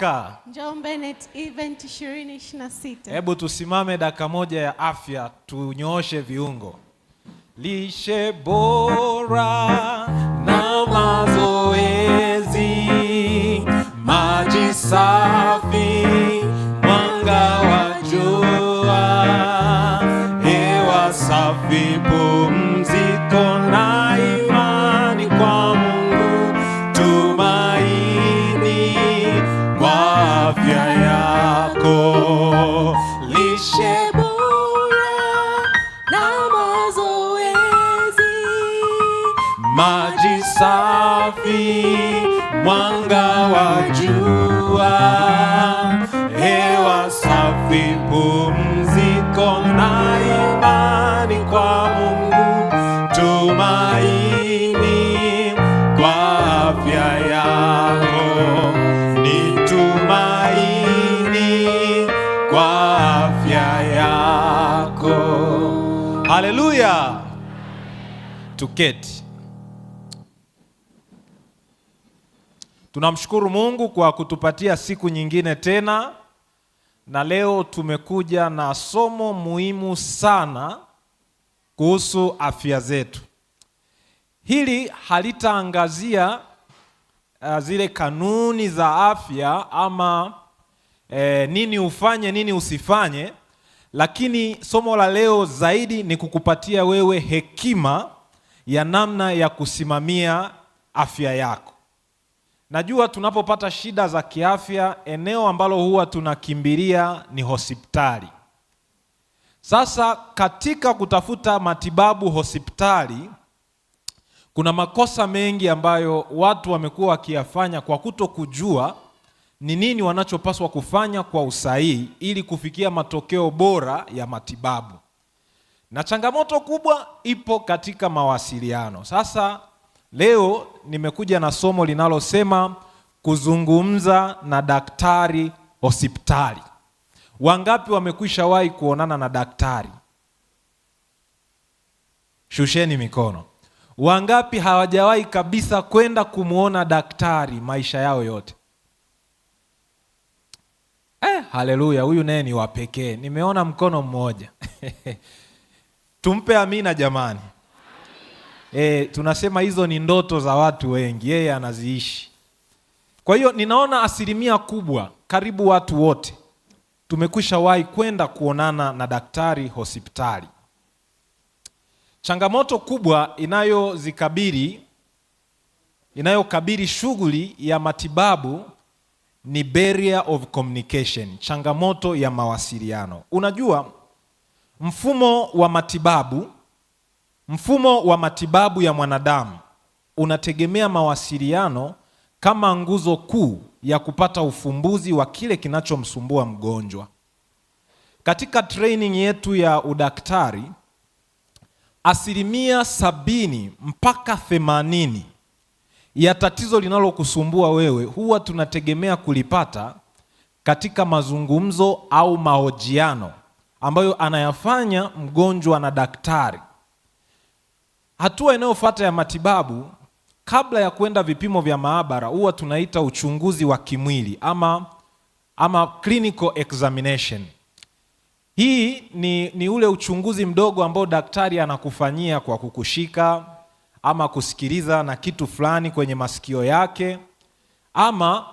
mwaka Njombe Net Event 2026. Hebu tusimame dakika moja ya afya, tunyooshe viungo. Lishe bora na mazoezi, maji safi, mwanga wa jua, hewa safi, pumziko na imani kwa Mungu, tumaini kwa afya yako. Lishe bora na mazoezi, maji safi, mwanga wa jua, hewa safi, pumziko na imani kwa Mungu, tumaini kwa afya yako. Ni tumaini kwa afya yako. Haleluya. Tuketi. Tunamshukuru Mungu kwa kutupatia siku nyingine tena, na leo tumekuja na somo muhimu sana kuhusu afya zetu. Hili halitaangazia zile kanuni za afya ama nini ufanye nini usifanye, lakini somo la leo zaidi ni kukupatia wewe hekima ya namna ya kusimamia afya yako. Najua tunapopata shida za kiafya, eneo ambalo huwa tunakimbilia ni hospitali. Sasa katika kutafuta matibabu hospitali, kuna makosa mengi ambayo watu wamekuwa wakiyafanya kwa kutokujua ni nini wanachopaswa kufanya kwa usahihi ili kufikia matokeo bora ya matibabu. Na changamoto kubwa ipo katika mawasiliano. Sasa leo nimekuja na somo linalosema kuzungumza na daktari hospitali. Wangapi wamekwisha wahi kuonana na daktari? Shusheni mikono. Wangapi hawajawahi kabisa kwenda kumuona daktari maisha yao yote? Haleluya, huyu naye ni wa pekee. Nimeona mkono mmoja. Tumpe amina jamani. Tunasema hizo ni ndoto za watu wengi, yeye anaziishi. Kwa hiyo ninaona asilimia kubwa, karibu watu wote tumekwisha wahi kwenda kuonana na daktari hospitali. Changamoto kubwa inayokabili shughuli ya matibabu ni barrier of communication, changamoto ya mawasiliano. Unajua, mfumo wa matibabu ya mwanadamu unategemea mawasiliano kama nguzo kuu ya kupata ufumbuzi wa kile kinachomsumbua mgonjwa. Katika training yetu ya udaktari, 70% mpaka 80% ya tatizo linalokusumbua wewe huwa tunategemea kulipata katika mazungumzo au mahojiano ambayo anayafanya mgonjwa na daktari. Hatua inayofuata ya matibabu kabla ya kwenda vipimo vya maabara huwa tunaita uchunguzi wa kimwili ama clinical examination. Hii ni ule uchunguzi mdogo ambao daktari anakufanyia kwa kukushika ama kusikiliza na kitu fulani kwenye masikio yake ama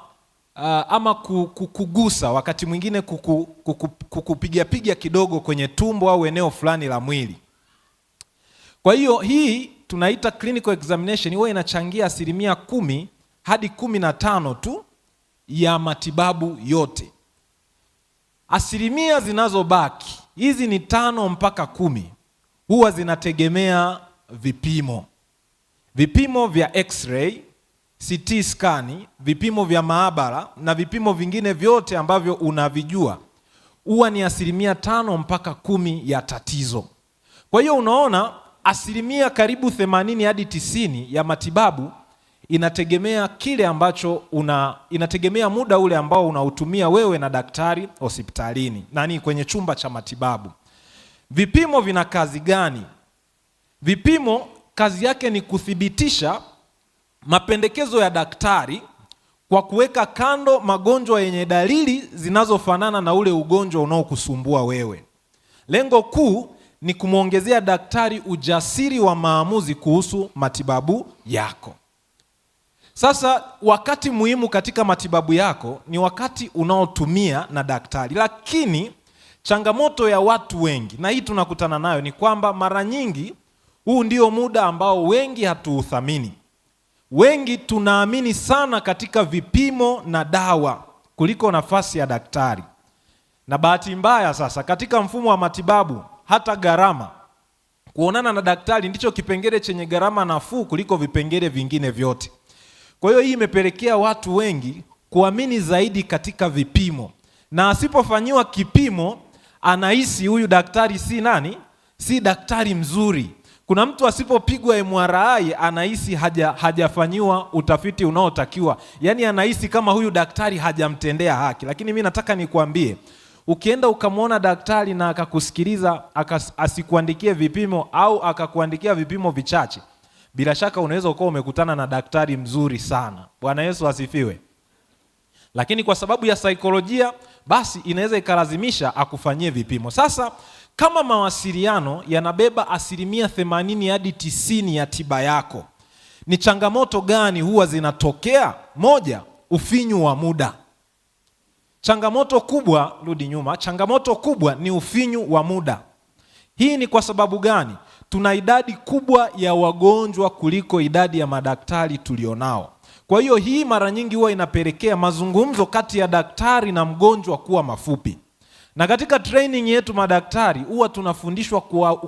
kukugusa, wakati mwingine kukupiga kidogo kwenye tumbo au eneo fulani la mwili. Kwa hiyo hii tunaita clinical examination, huwa inachangia 10 hadi 15 tu ya matibabu yote. Asilimia zinazobaki, hizi ni 5 mpaka 10, huwa zinategemea vipimo vya x-ray, CT scan, vipimo vya maabara na vipimo vingine vyote ambavyo unavijua, huwa ni 5 mpaka 10 ya tatizo. Kwa hiyo unaona asilimia karibu 80 hadi 90 ya matibabu inategemea kile ambacho inategemea muda ule ambao unautumia wewe na daktari hospitalini, kwenye chumba cha matibabu. Vipimo vina kazi gani? Vipimo kazi yake ni kuthibitisha mapendekezo ya daktari kwa kuweka kando magonjwa yenye dalili zinazofanana na ule ugonjwa unaokusumbua wewe. Lengo kuu ni kumwongezea daktari ujasiri wa maamuzi kuhusu matibabu yako. Sasa wakati muhimu katika matibabu yako ni wakati unaotumia na daktari. Lakini changamoto ya watu wengi, na hii tunakutana nayo, ni kwamba mara nyingi huu ndio muda ambao wengi hatuuthamini. Wengi tunaamini sana katika vipimo na dawa kuliko nafasi ya daktari. Na bahati mbaya sasa katika mfumo wa matibabu, hata gharama, kuonana na daktari ndicho kipengele chenye gharama nafuu kuliko vipengele vingine vyote. Kwa hiyo hii imepelekea watu wengi kuamini zaidi katika vipimo, na asipofanyiwa kipimo anahisi huyu daktari si nani, si daktari mzuri. Kuna mtu asipopigwa MRI anahisi hajafanyiwa utafiti unaotakiwa, yaani anahisi kama huyu daktari hajamtendea haki. Lakini mimi nataka nikuambie, ukienda ukamwona daktari na akakusikiliza, asikuandikie vipimo au akakuandikia vipimo vichache, bila shaka unaweza ukawa umekutana na daktari mzuri sana. Bwana Yesu asifiwe. Lakini kwa sababu ya saikolojia, basi inaweza ikalazimisha akufanyie vipimo. Sasa kama mawasiliano yanabeba 80% hadi 90% ya tiba yako, ni changamoto gani huwa zinatokea? Moja, ufinyu wa muda. Changamoto kubwa ni ufinyu wa muda. Hii ni kwa sababu gani? Tuna idadi kubwa ya wagonjwa kuliko idadi ya madaktari tulionao. Kwa hiyo hii mara nyingi huwa inapelekea mazungumzo kati ya daktari na mgonjwa kuwa mafupi. Na katika training yetu madaktari huwa tunafundishwa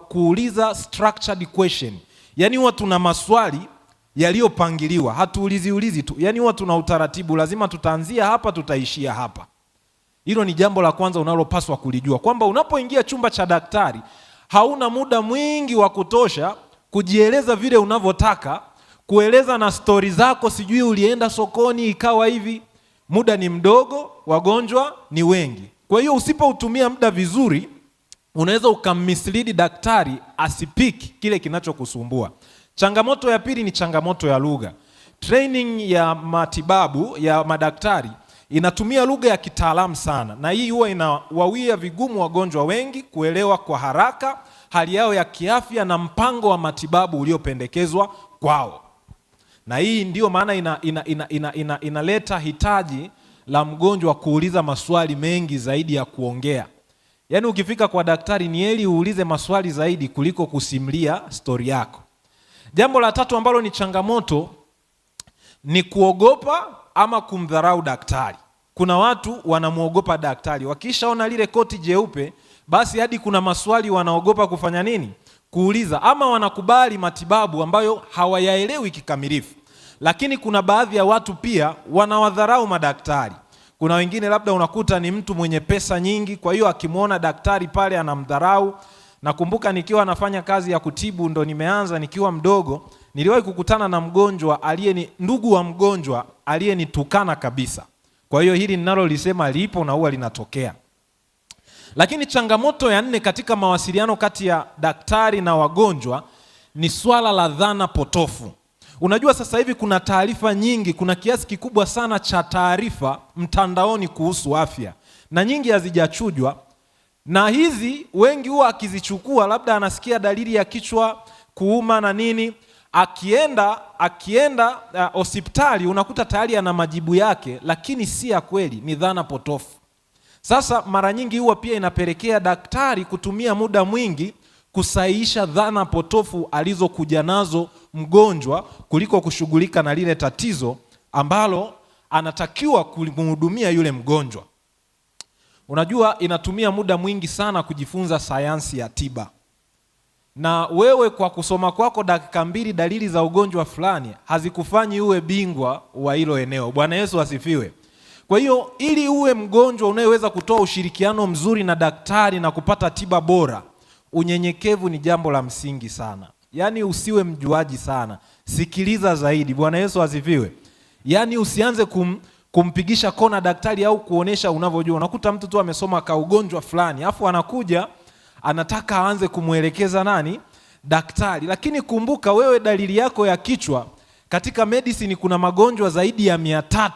kuuliza structured question. Yaani huwa tuna maswali yaliyopangiliwa, hatuulizi tu. Yaani huwa tuna utaratibu, lazima tutaanzia hapa, tutaishia hapa. Hilo ni jambo la kwanza unalopaswa kulijua, kwamba unapoingia chumba cha daktari hauna muda mwingi wa kutosha kujieleza vile unavyotaka, kueleza na stori zako, sijui ulienda sokoni ikawa hivi. Muda ni mdogo, wagonjwa ni wengi. Kwa hiyo usipoutumia muda vizuri, unaweza ukammislead daktari asipiki kile kinachokusumbua. Changamoto ya pili ni changamoto ya lugha. Training ya matibabu ya madaktari inatumia lugha ya kitaalamu sana, na hii huwa inawawia vigumu wagonjwa wengi kuelewa kwa haraka hali yao ya kiafya na mpango wa matibabu uliopendekezwa kwao. Na hii ndio maana inaleta hitaji la mgonjwa kuuliza maswali mengi zaidi ya kuongea. Yaani ukifika kwa daktari ni heri uulize maswali zaidi kuliko kusimulia stori yako. Jambo la tatu ambalo ni changamoto ni kuogopa ama kumdharau daktari. Kuna watu wanamuogopa daktari. Wakishaona lile koti jeupe, basi hadi kuna maswali wanaogopa kufanya nini? Kuuliza. Ama wanakubali matibabu ambayo hawayaelewi kikamilifu. Lakini kuna baadhi ya watu pia wanawadharau madaktari. Kuna wengine labda unakuta ni mtu mwenye pesa nyingi, kwa hiyo akimwona daktari pale anamdharau. Nakumbuka nikiwa nafanya kazi ya kutibu, ndo nimeanza nikiwa mdogo, niliwahi kukutana na mgonjwa ndugu wa mgonjwa aliyenitukana kabisa. Kwa hiyo hili ninalolisema lipo na huwa linatokea. Lakini changamoto ya 4 katika mawasiliano kati ya daktari na wagonjwa ni swala la dhana potofu. Unajua sasa hivi kuna taarifa nyingi, kuna kiasi kikubwa sana cha taarifa mtandaoni kuhusu afya, na nyingi hazijachujwa. Na hizi wengi huwa akizichukua, labda anasikia dalili ya kichwa kuuma na nini, akienda hospitali unakuta tayari ana majibu yake, lakini si ya kweli, ni dhana potofu. Sasa mara nyingi huwa pia inapelekea daktari kutumia muda mwingi kusahihisha dhana potofu alizokuja nazo mgonjwa kuliko kushughulika na lile tatizo ambalo anatakiwa kumhudumia yule mgonjwa. Unajua inatumia muda mwingi sana kujifunza sayansi ya tiba. Na wewe kwa kusoma kwako dakika 2 dalili za ugonjwa fulani hazikufanyi uwe bingwa wa hilo eneo. Bwana Yesu asifiwe. Kwa hiyo ili uwe mgonjwa unayeweza kutoa ushirikiano mzuri na daktari na kupata tiba bora, unyenyekevu ni jambo la msingi sana. Yaani usiwe mjuaji sana, sikiliza zaidi. Bwana Yesu asifiwe. Yaani usianze kumpigisha kona daktari au kuonesha unavyojua. Unakuta mtu tu amesoma ka ugonjwa fulani, afu anakuja anataka aanze kumuelekeza nani? Daktari. Lakini kumbuka wewe dalili yako ya kichwa, katika medicine kuna magonjwa zaidi ya 300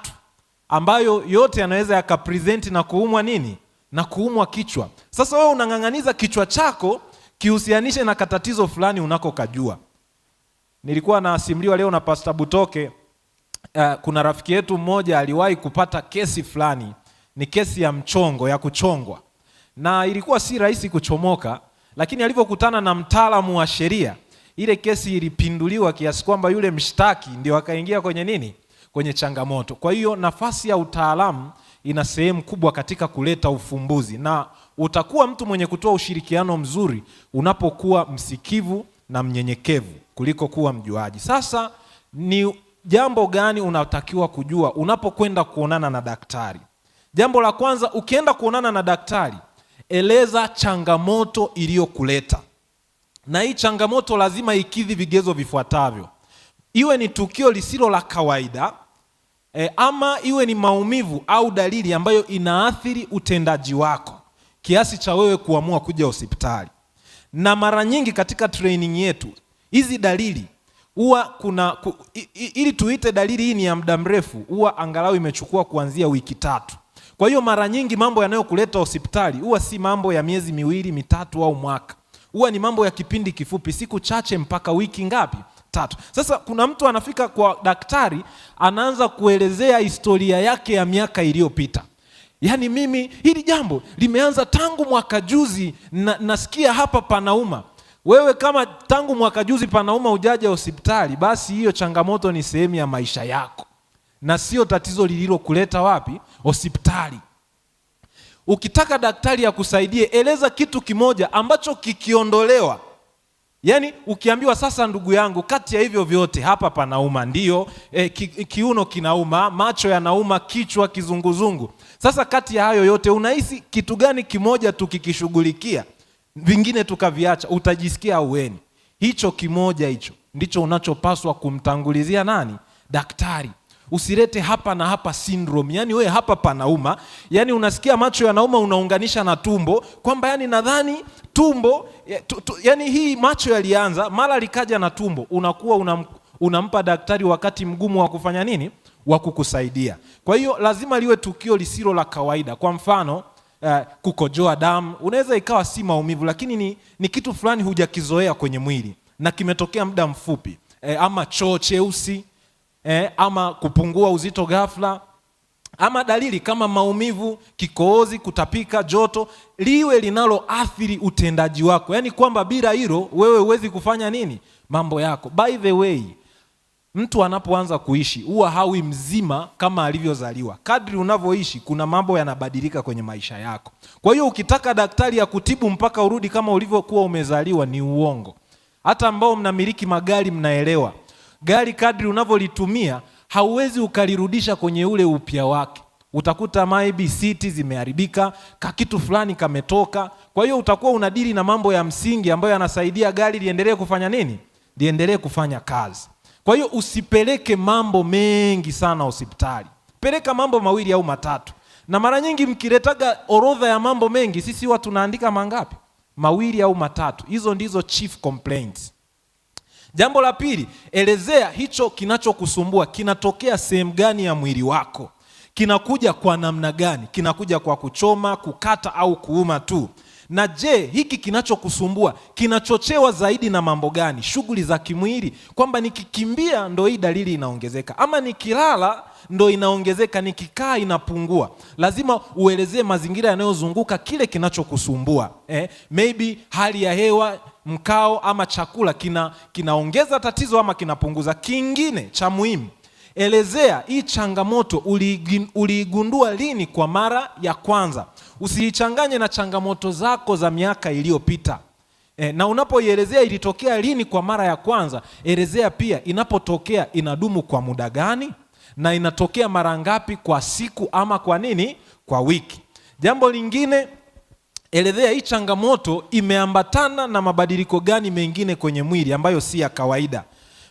ambayo yote yanaweza yakapresent na kuumwa nini? Na kuumwa kichwa. Sasa wewe unang'ang'aniza kichwa chako kihusianishe na katatizo fulani unakokajua. Nilikuwa nasimuliwa leo na Pastor Butoke, kuna rafiki yetu mmoja aliwahi kupata kesi fulani, ni kesi ya mchongo, ya kuchongwa. Na ilikuwa si rahisi kuchomoka, lakini alivyokutana na mtaalamu wa sheria, ile kesi ilipinduliwa kiasi kwamba yule mshtaki ndio akaingia kwenye nini? Kwenye changamoto. Kwa hiyo nafasi ya utaalamu ina sehemu kubwa katika kuleta ufumbuzi, na utakuwa mtu mwenye kutoa ushirikiano mzuri unapokuwa msikivu na mnyenyekevu kuliko kuwa mjuaji. Sasa ni jambo gani unatakiwa kujua unapokwenda kuonana na daktari? Jambo la kwanza, ukienda kuonana na daktari, eleza changamoto iliyokuleta. Na hii changamoto lazima ikidhi vigezo vifuatavyo. Iwe ni tukio lisilo la kawaida, ama iwe ni maumivu au dalili ambayo inaathiri utendaji wako kiasi cha wewe kuamua kuja hospitali. Na mara nyingi katika training yetu, hizi dalili huwa ili tuite dalili hii ni ya muda mrefu, huwa angalau imechukua kuanzia wiki 3. Kwa hiyo mara nyingi mambo yanayokuleta hospitali huwa si mambo ya miezi 2, 3 au mwaka. Huwa ni mambo ya kipindi kifupi, siku chache mpaka wiki ngapi? 3. Sasa kuna mtu anafika kwa daktari, anaanza kuelezea historia yake ya miaka iliyopita. Yaani mimi hili jambo limeanza tangu mwaka juzi, nasikia hapa panauma. Wewe kama tangu mwaka juzi panauma hujaja hospitali, basi hiyo changamoto ni sehemu ya maisha yako na sio tatizo lililokuleta wapi? Hospitali. Ukitaka daktari akusaidie, eleza kitu kimoja ambacho kikiondolewa, yaani ukiambiwa sasa, ndugu yangu, kati ya hivyo vyote hapa panauma, ndio kiuno kinauma, macho yanauma, kichwa kizunguzungu. Sasa kati ya hayo yote unahisi kitu gani kimoja tukikishughulikia vingine tukaviacha utajisikia aueni? Hicho kimoja hicho ndicho unachopaswa kumtangulizia nani? Daktari. Usirete hapa na hapa syndrome. Yaani wewe hapa panauma, yaani unasikia macho yanauma, unaunganisha na tumbo kwamba yani nadhani tumbo yaani hii macho yalianza mara likaja na tumbo. Unakuwa unampa daktari wakati mgumu wa kufanya nini? Wa kukusaidia. Kwa hiyo lazima liwe tukio lisilo la kawaida. Kwa mfano kukojoa damu, unaweza ikawa si maumivu, lakini ni kitu fulani hujakizoea kwenye mwili na kimetokea muda mfupi, ama choo cheusi, ama kupungua uzito ghafla, ama dalili kama maumivu, kikohozi, kutapika, joto, liwe linaloathiri utendaji wako, yaani kwamba bila hilo wewe huwezi kufanya nini? Mambo yako. By the way, mtu anapoanza kuishi huwa hawi mzima kama alivyozaliwa. Kadri unavyoishi kuna mambo yanabadilika kwenye maisha yako. Kwa hiyo ukitaka daktari ya kutibu mpaka urudi kama ulivyokuwa umezaliwa ni uongo. Hata ambao mnamiliki magari mnaelewa. Gari kadri unavyolitumia hauwezi ukalirudisha kwenye ule upya wake. Utakuta maybe seat zimeharibika, kitu fulani kametoka. Kwa hiyo utakuwa unadili na mambo ya msingi ambayo yanasaidia gari liendelee kufanya nini? Liendelee kufanya kazi. Kwa hiyo usipeleke mambo mengi sana hospitali. Peleka mambo 2 au 3. Na mara nyingi mkiletaga orodha ya mambo mengi, sisi huwa tunaandika mangapi? 2 au 3. Hizo ndizo chief complaints. Jambo la pili, elezea hicho kinachokusumbua kinatokea sehemu gani ya mwili wako. Kinakuja kwa namna gani? Kinakuja kwa kuchoma, kukata au kuuma tu? Na je, hiki kinachokusumbua kinachochewa zaidi na mambo gani? Shughuli za kimwili, kwamba nikikimbia ndo hii dalili inaongezeka, ama nikilala ndo inaongezeka, nikikaa inapungua. Lazima uelezee mazingira yanayozunguka kile kinachokusumbua. Maybe hali ya hewa, mkao ama chakula kinaongeza tatizo ama kinapunguza. Kingine cha muhimu, elezea hii changamoto uliigundua lini kwa mara ya kwanza. Usiichanganye na changamoto zako za miaka iliyopita. Na unapoielezea ilitokea lini kwa mara ya kwanza, elezea pia inapotokea inadumu kwa muda gani na inatokea mara ngapi kwa siku ama kwa nini kwa wiki. Jambo lingine, elezea hii changamoto imeambatana na mabadiliko gani mengine kwenye mwili ambayo si ya kawaida.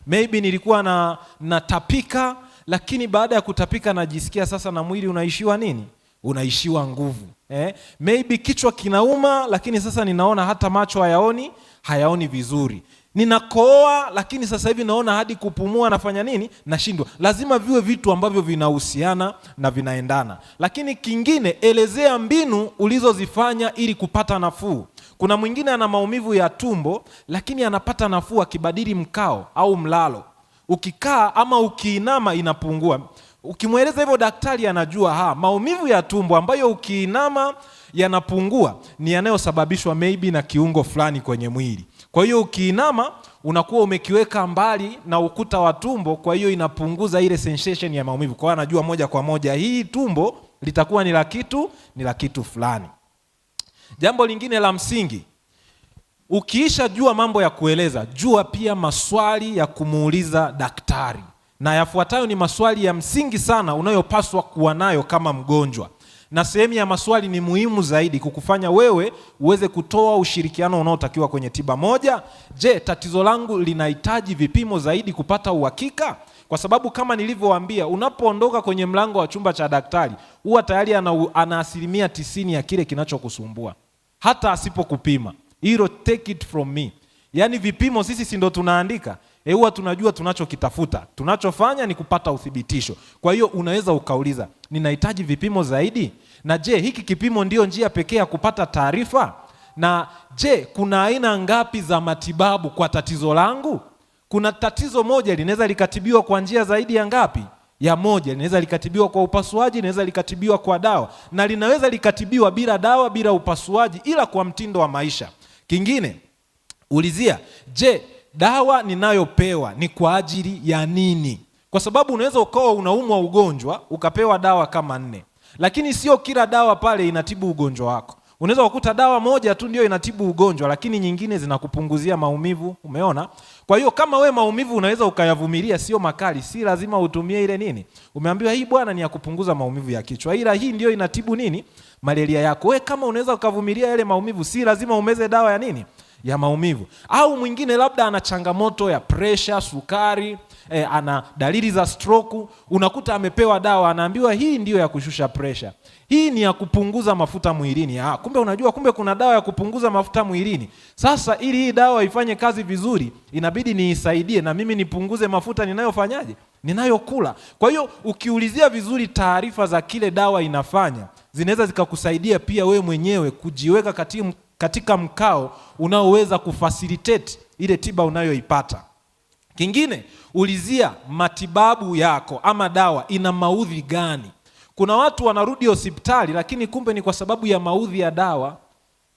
Maybe nilikuwa natapika, lakini baada ya kutapika najisikia sasa na mwili unaishiwa nini? Unaishiwa nguvu. Maybe kichwa kinauma, lakini sasa ninaona hata macho hayaoni vizuri. Ninakohoa lakini sasa hivi naona hadi kupumua nafanya nini? Nashindwa. Lazima viwe vitu ambavyo vinahusiana na vinaendana. Lakini kingine, elezea mbinu ulizozifanya ili kupata nafuu. Kuna mwingine ana maumivu ya tumbo lakini anapata nafuu akibadili mkao au mlalo. Ukikaa ama ukiinama inapungua. Ukimweleza hivyo daktari anajua maumivu ya tumbo ambayo ukiinama yanapungua ni yanayosababishwa maybe na kiungo fulani kwenye mwili. Kwa hiyo ukiinama unakuwa umekiweka mbali na ukuta wa tumbo, kwa hiyo inapunguza ile sensation ya maumivu. Kwa hiyo anajua moja kwa moja hii tumbo litakuwa ni la kitu fulani. Jambo lingine la msingi, ukiisha jua mambo ya kueleza, jua pia maswali ya kumuuliza daktari. Na yafuatayo ni maswali ya msingi sana unayopaswa kuwa nayo kama mgonjwa. Na sehemu ya maswali ni muhimu zaidi kukufanya wewe uweze kutoa ushirikiano unaotakiwa kwenye tiba. Moja, je, tatizo langu linahitaji vipimo zaidi kupata uhakika? Kwa sababu kama nilivyowaambia, unapoondoka kwenye mlango wa chumba cha daktari, huwa tayari ana asilimia 90 ya kile kinachokusumbua. Hata asipokupima. Hilo take it from me. Yaani vipimo sisi si ndo tunaandika. Huwa tunajua tunachokitafuta. Tunachofanya ni kupata uthibitisho. Kwa hiyo unaweza ukauliza, ninahitaji vipimo zaidi? Na je, hiki kipimo ndio njia pekee ya kupata taarifa? Na je, kuna aina ngapi za matibabu kwa tatizo langu? Kuna tatizo moja linaweza likatibiwa kwa njia zaidi ya ngapi? Ya moja. Linaweza likatibiwa kwa upasuaji, linaweza likatibiwa kwa dawa, na linaweza likatibiwa bila dawa, bila upasuaji, ila kwa mtindo wa maisha. Kingine, ulizia, je, dawa ninayopewa ni kwa ajili ya nini? Kwa sababu unaweza ukawa unaumwa ugonjwa ukapewa dawa kama 4, lakini sio kila dawa pale inatibu ugonjwa wako. Unaweza kukuta dawa moja tu ndio inatibu ugonjwa, lakini nyingine zinakupunguzia maumivu. Umeona? Kwa hiyo kama we maumivu unaweza ukayavumilia, sio makali, si lazima utumie ile nini. Umeambiwa hii bwana ni ya kupunguza maumivu ya kichwa, ila hii ndio inatibu nini? Malaria yako. We kama unaweza ukavumilia yale maumivu, si lazima umeze dawa ya nini? Ya maumivu. Au mwingine labda ana changamoto ya pressure, sukari, ana dalili za stroke, unakuta amepewa dawa, anaambiwa hii ndio ya kushusha pressure. Hii ni ya kupunguza mafuta mwilini. Kumbe unajua, kumbe kuna dawa ya kupunguza mafuta mwilini. Sasa ili hii dawa ifanye kazi vizuri, inabidi niisaidie na mimi nipunguze mafuta ninayofanyaje? Ninayokula. Kwa hiyo ukiulizia vizuri taarifa za kile dawa inafanya, zinaweza zikakusaidia pia we mwenyewe kujiweka katika mkao unaoweza kufacilitate ile tiba unayoipata. Kingine, ulizia matibabu yako ama dawa ina maudhi gani? Kuna watu wanarudi hospitali lakini kumbe ni kwa sababu ya maudhi ya dawa.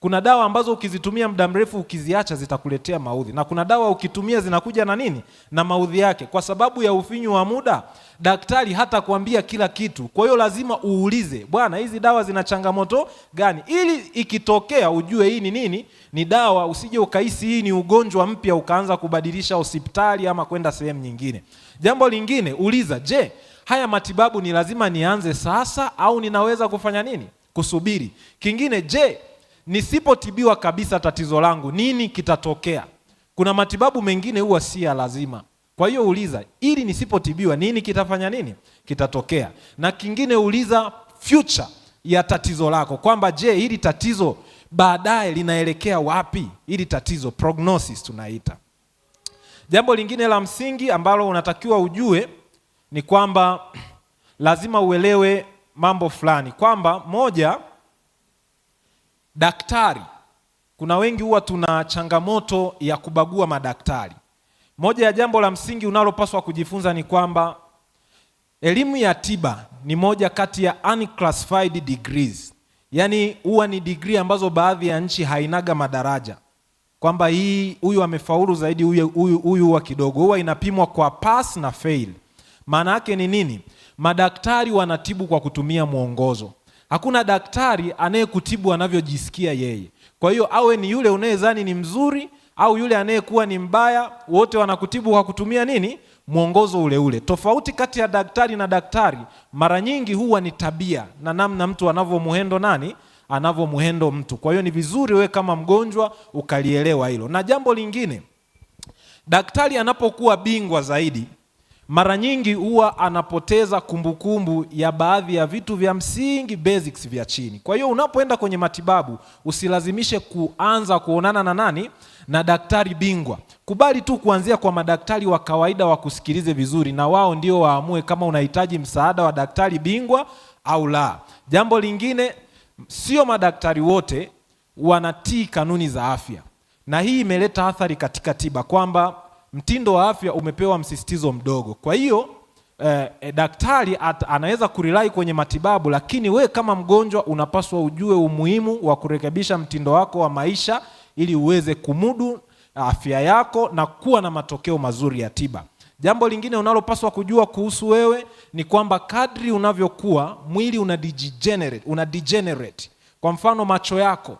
Kuna dawa ambazo ukizitumia muda mrefu ukiziacha zitakuletea maudhi, na kuna dawa ukitumia zinakuja na nini? Na maudhi yake. Kwa sababu ya ufinyu wa muda, daktari hata kuambia kila kitu. Kwa hiyo lazima uulize, bwana, hizi dawa zina changamoto gani? Ili ikitokea ujue hii ni nini? Ni dawa. Usije ukahisi hii ni ugonjwa mpya ukaanza kubadilisha hospitali ama kwenda sehemu nyingine. Jambo lingine, uliza, je, haya matibabu ni lazima nianze sasa au ninaweza kufanya nini? Kusubiri. Kingine, je, nisipotibiwa kabisa tatizo langu nini kitatokea? Kuna matibabu mengine huwa si ya lazima. Kwa hiyo uliza, ili nisipotibiwa nini kitafanya nini? Kitatokea. Na kingine, uliza future ya tatizo lako, kwamba je, hili tatizo baadaye linaelekea wapi? Hili tatizo prognosis tunaita. Jambo lingine la msingi ambalo unatakiwa ujue ni kwamba lazima uelewe mambo fulani, kwamba moja, daktari, kuna wengi huwa tuna changamoto ya kubagua madaktari. Moja ya jambo la msingi unalopaswa kujifunza ni kwamba elimu ya tiba ni moja kati ya unclassified degrees. Yaani huwa ni degree ambazo baadhi ya nchi hainaga madaraja, kwamba huyu amefaulu zaidi, huyu huwa kidogo. Huwa inapimwa kwa pass na fail. Maana yake ni nini? Madaktari wanatibu kwa kutumia mwongozo. Hakuna daktari anayekutibu anavyojisikia yeye. Kwa hiyo awe ni yule unayedhani ni mzuri au yule anayekuwa ni mbaya, wote wanakutibu kwa kutumia nini? Mwongozo ule ule. Tofauti kati ya daktari na daktari mara nyingi huwa ni tabia na namna mtu anavyomuhendo anavyomuhendo mtu. Kwa hiyo ni vizuri wewe kama mgonjwa ukalielewa hilo. Na jambo lingine, daktari anapokuwa bingwa zaidi, mara nyingi huwa anapoteza kumbukumbu ya baadhi ya vitu vya msingi, basics vya chini. Kwa hiyo unapoenda kwenye matibabu, usilazimishe kuanza kuonana na nani? Na daktari bingwa. Kubali tu kuanzia kwa madaktari wa kawaida wakusikilize vizuri, na wao ndio waamue kama unahitaji msaada wa daktari bingwa au la. Jambo lingine, sio madaktari wote wanatii kanuni za afya, na hii imeleta athari katika tiba, kwamba mtindo wa afya umepewa msisitizo mdogo. Kwa hiyo daktari anaweza kurilai kwenye matibabu, lakini we kama mgonjwa unapaswa ujue umuhimu wa kurekebisha mtindo wako wa maisha ili uweze kumudu afya yako na kuwa na matokeo mazuri ya tiba. Jambo lingine unalopaswa kujua kuhusu wewe ni kwamba kadri unavyokuwa, mwili una degenerate. Kwa mfano, macho yako,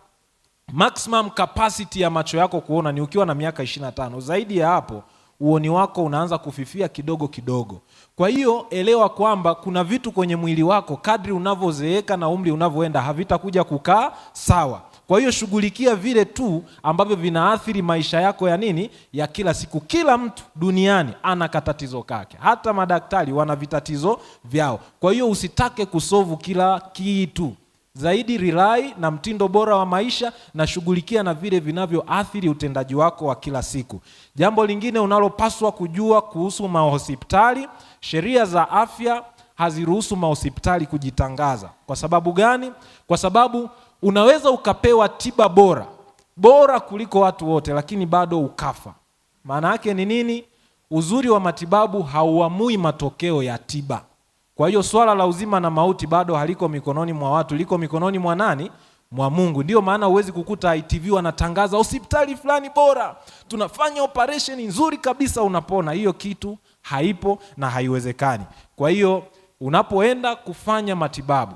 maximum capacity ya macho yako kuona ni ukiwa na miaka 25. Zaidi ya hapo, uoni wako unaanza kufifia kidogo kidogo. Kwa hiyo elewa kwamba kuna vitu kwenye mwili wako kadri unavyozeeka na umri unavyoenda havitakuja kukaa sawa. Kwa hiyo shughulikia vile tu ambavyo vinaathiri maisha yako ya nini? Ya kila siku. Kila mtu duniani ana katatizo kake. Hata madaktari wana vitatizo vyao. Kwa hiyo usitake kusolve kila kitu. Zaidi rely na mtindo bora wa maisha na shughulikia na vile vinavyoathiri utendaji wako wa kila siku. Jambo lingine unalopaswa kujua kuhusu mahospitali, sheria za afya haziruhusu mahospitali kujitangaza. Kwa sababu gani? Kwa sababu unaweza ukapewa tiba bora kuliko watu wote, lakini bado ukafa. Maana yake ni nini? Uzuri wa matibabu hauamui matokeo ya tiba. Kwa hiyo swala la uzima na mauti bado haliko mikononi mwa watu, liko mikononi mwa nani? Mwa Mungu. Ndio maana huwezi kukuta ITV wanatangaza hospitali fulani bora, tunafanya operation nzuri kabisa unapona. Hiyo kitu haipo na haiwezekani. Kwa hiyo unapoenda kufanya matibabu,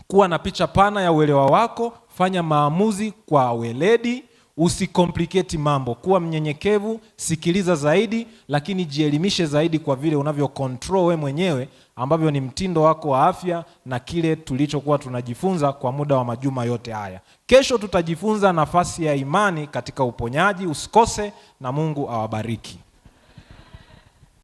kuwa na picha pana ya uelewa wako, fanya maamuzi kwa weledi, usikomplicate mambo, kuwa mnyenyekevu, sikiliza zaidi, lakini jielimishe zaidi kwa vile unavyo control we mwenyewe, ambavyo ni mtindo wako wa afya na kile tulichokuwa tunajifunza kwa muda wa majuma yote haya. Kesho tutajifunza nafasi ya imani katika uponyaji. Usikose, na Mungu awabariki.